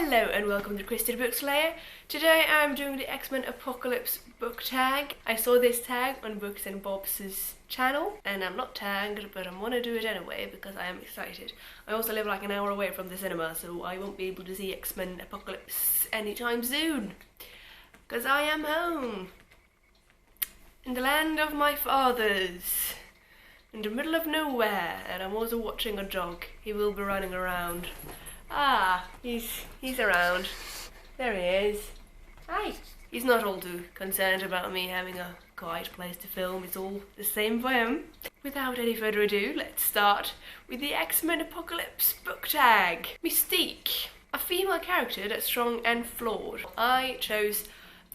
Hello and welcome to Kristi the Book Slayer. Today I'm doing the X-Men Apocalypse book tag. I saw this tag on Books and Bob's channel and I'm not tagged, but I'm gonna do it anyway because I am excited. I also live like an hour away from the cinema, so I won't be able to see X-Men Apocalypse anytime soon. Because I am home. In the land of my fathers. In the middle of nowhere, and I'm also watching a dog. He will be running around. Ah, he's around. There he is. Hi. He's not all too concerned about me having a quiet place to film. It's all the same for him. Without any further ado, let's start with the X-Men Apocalypse book tag. Mystique, a female character that's strong and flawed. I chose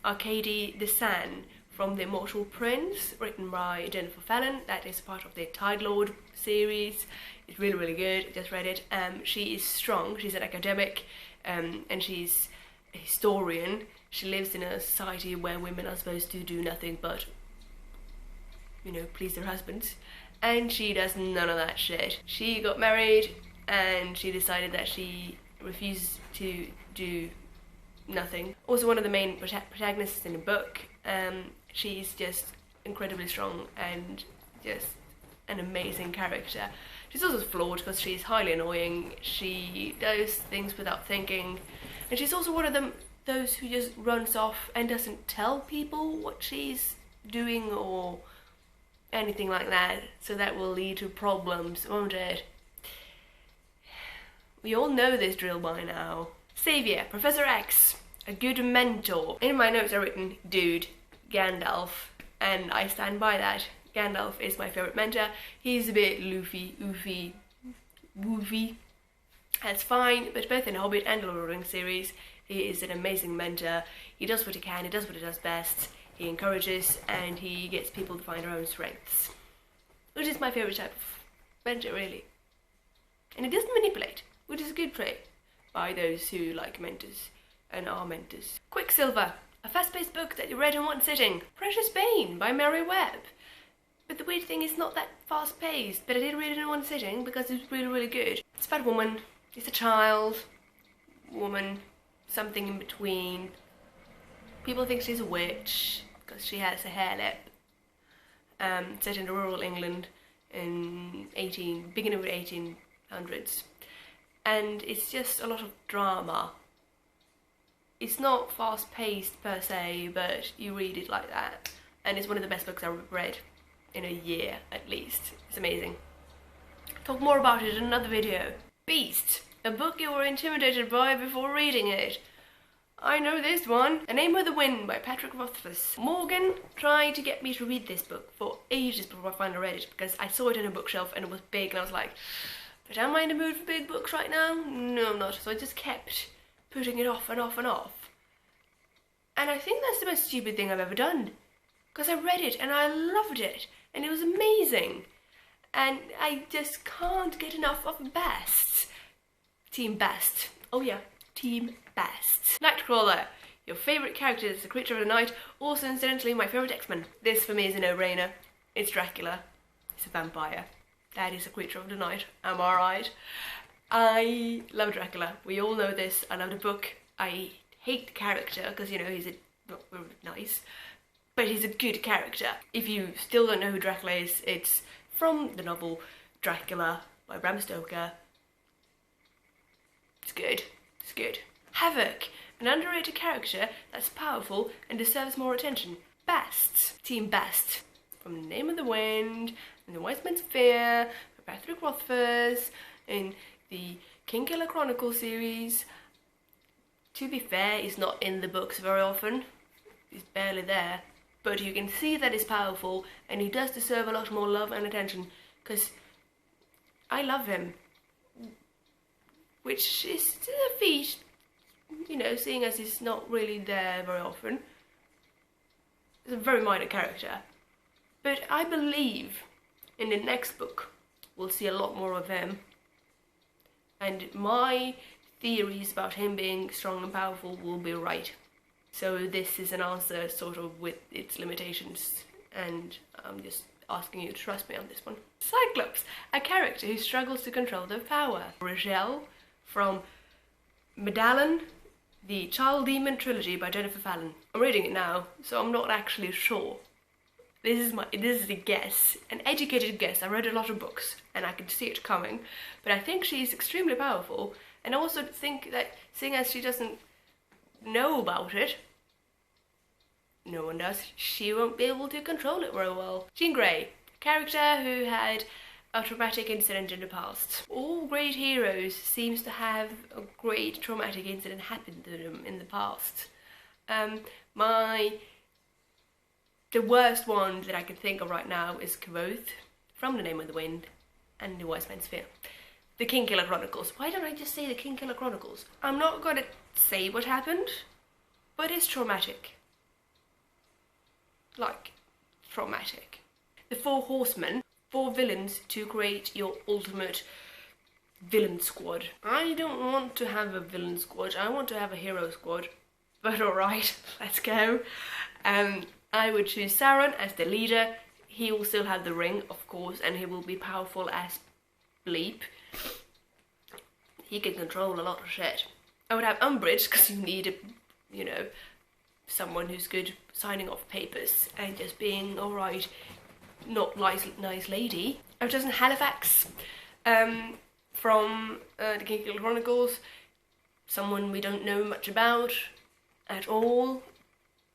Arcady the San from The Immortal Prince, written by Jennifer Fallon. That is part of the Tide Lord series. It's really, really good. I just read it. She is strong. She's an academic, and she's a historian. She lives in a society where women are supposed to do nothing but, you know, please their husbands. And she does none of that shit. She got married, and she decided that she refused to do nothing. Also, one of the main protagonists in the book, she's just incredibly strong and just an amazing character. She's also flawed because she's highly annoying. She does things without thinking, and she's also one of those who just runs off and doesn't tell people what she's doing or anything like that, so that will lead to problems, won't it? We all know this drill by now. Xavier, Professor X, a good mentor. In my notes I've written, dude, Gandalf, and I stand by that. Gandalf is my favourite mentor. He's a bit oofy. That's fine, but both in Hobbit and Lord of the Rings series, he is an amazing mentor. He does what he can, he does what he does best, he encourages, and he gets people to find their own strengths. Which is my favourite type of mentor, really. And he doesn't manipulate, which is a good trait by those who like mentors and are mentors. Quicksilver, a fast-paced book that you read in one sitting. Precious Bane by Mary Webb. But the weird thing is not that fast-paced, but I did read it in one sitting because it was really, really good. It's about a woman, it's a child, woman, something in between. People think she's a witch because she has a hair lip. Set in rural England in beginning of the 1800s. And it's just a lot of drama. It's not fast-paced per se, but you read it like that. And it's one of the best books I've read in a year, at least. It's amazing. Talk more about it in another video. Beast, a book you were intimidated by before reading it. I know this one. A Name of the Wind by Patrick Rothfuss. Morgan tried to get me to read this book for ages before I finally read it, because I saw it in a bookshelf and it was big, and I was like, but am I in the mood for big books right now? No, I'm not. So I just kept putting it off and off and off. And I think that's the most stupid thing I've ever done. Because I read it and I loved it. And it was amazing. And I just can't get enough of Best. Team Best. Oh yeah, Team Best. Nightcrawler. Your favourite character is the creature of the night. Also, incidentally, my favourite X-Men. This for me is a no-brainer. It's Dracula. He's a vampire. That is a creature of the night. Am I right? I love Dracula. We all know this. I love the book. I hate the character because, you know, he's not very nice. But he's a good character. If you still don't know who Dracula is, it's from the novel Dracula by Bram Stoker. It's good. It's good. Havok, an underrated character that's powerful and deserves more attention. Best. Team Best. From The Name of the Wind and The Wise Man's Fear by Patrick Rothfuss in the Kingkiller Chronicles series. To be fair, he's not in the books very often. He's barely there. But you can see that he's powerful, and he does deserve a lot more love and attention, because I love him. Which is a feat, you know, seeing as he's not really there very often. He's a very minor character. But I believe in the next book we'll see a lot more of him. And my theories about him being strong and powerful will be right. So this is an answer sort of with its limitations, and I'm just asking you to trust me on this one. Cyclops, a character who struggles to control their power. Rochelle from Medallion The Child Demon Trilogy by Jennifer Fallon. I'm reading it now, so I'm not actually sure. This is a guess, an educated guess. I read a lot of books and I can see it coming, but I think she's extremely powerful, and I also think that seeing as she doesn't know about it, no one does, she won't be able to control it very well. Jean Grey, character who had a traumatic incident in the past. All great heroes seems to have a great traumatic incident happen to them in the past. The worst one that I can think of right now is Kvothe from The Name of the Wind and The Wise Man's Fear. The Kingkiller Chronicles. Why don't I just say The Kingkiller Chronicles? I'm not gonna say what happened, but it's traumatic. Like, traumatic. The Four Horsemen, 4 villains to create your ultimate villain squad. I don't want to have a villain squad, I want to have a hero squad. But alright, let's go. I would choose Sauron as the leader. He will still have the ring, of course, and he will be powerful as bleep. He can control a lot of shit. I would have Umbridge, because you need someone who's good signing off papers and just being alright, not nice lady. I've chosen Halifax from the Kingkiller Chronicles. Someone we don't know much about at all,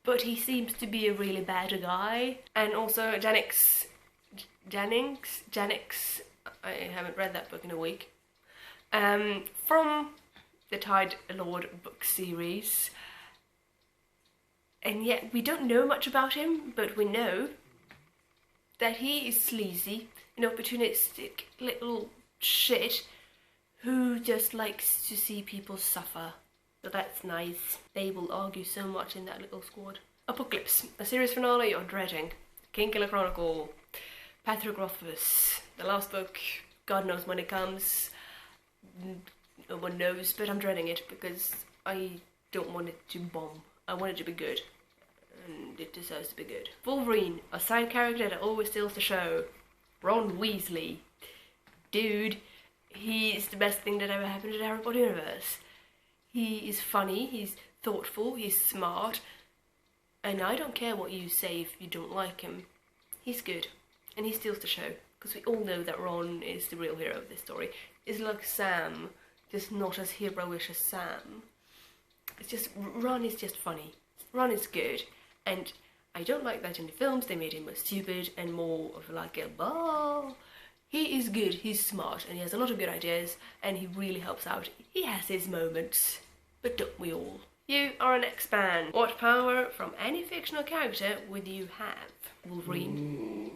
but he seems to be a really bad guy. And also Jennings, I haven't read that book in a week, from the Tide Lord book series. And yet we don't know much about him, but we know that he is sleazy, an opportunistic little shit who just likes to see people suffer. So that's nice. They will argue so much in that little squad. Apocalypse, a series finale you're dreading. Kingkiller Chronicle, Patrick Rothfuss, the last book. God knows when it comes. No one knows, but I'm dreading it because I don't want it to bomb. I want it to be good, and it deserves to be good. Wolverine, a side character that always steals the show. Ron Weasley. Dude, he's the best thing that ever happened to the Harry Potter universe. He is funny, he's thoughtful, he's smart, and I don't care what you say if you don't like him. He's good, and he steals the show, because we all know that Ron is the real hero of this story. It's like Sam, just not as heroish as Sam. It's just, Ron is just funny. Ron is good, and I don't like that in the films. They made him more stupid and more of like a ball. He is good, he's smart, and he has a lot of good ideas, and he really helps out. He has his moments, but don't we all? You are an X-Man. What power from any fictional character would you have? Wolverine.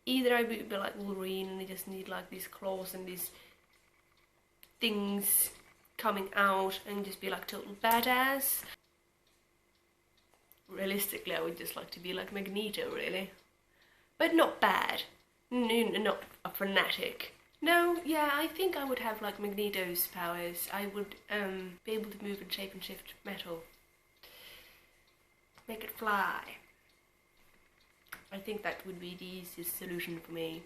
Either I would be like Wolverine and I just need like these claws and these things coming out and just be like total badass. Realistically, I would just like to be like Magneto, really. But not bad. Not a fanatic. No, yeah, I think I would have like Magneto's powers. I would be able to move and shape and shift metal. Make it fly. I think that would be the easiest solution for me.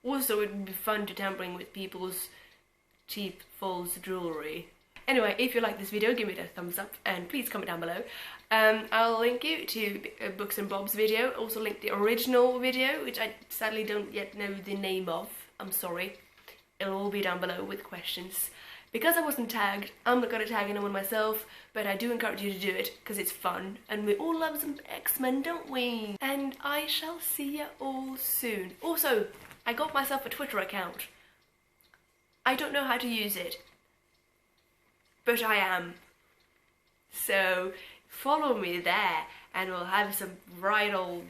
Also, it would be fun to tampering with people's cheap false jewellery. Anyway, if you like this video, give me a thumbs up and please comment down below. I'll link you to Books and Bob's video, also link the original video, which I sadly don't yet know the name of. I'm sorry. It'll all be down below with questions. Because I wasn't tagged, I'm not gonna tag anyone myself, but I do encourage you to do it, because it's fun, and we all love some X-Men, don't we? And I shall see you all soon. Also, I got myself a Twitter account. I don't know how to use it, but I am. So follow me there and we'll have some right old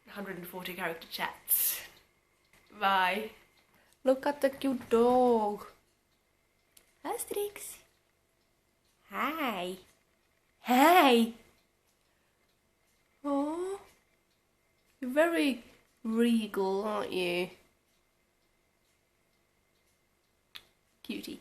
140 character chats. Bye. Look at the cute dog. Asterix. Hi. Hi. Oh, you're very regal, aren't you? Cutie.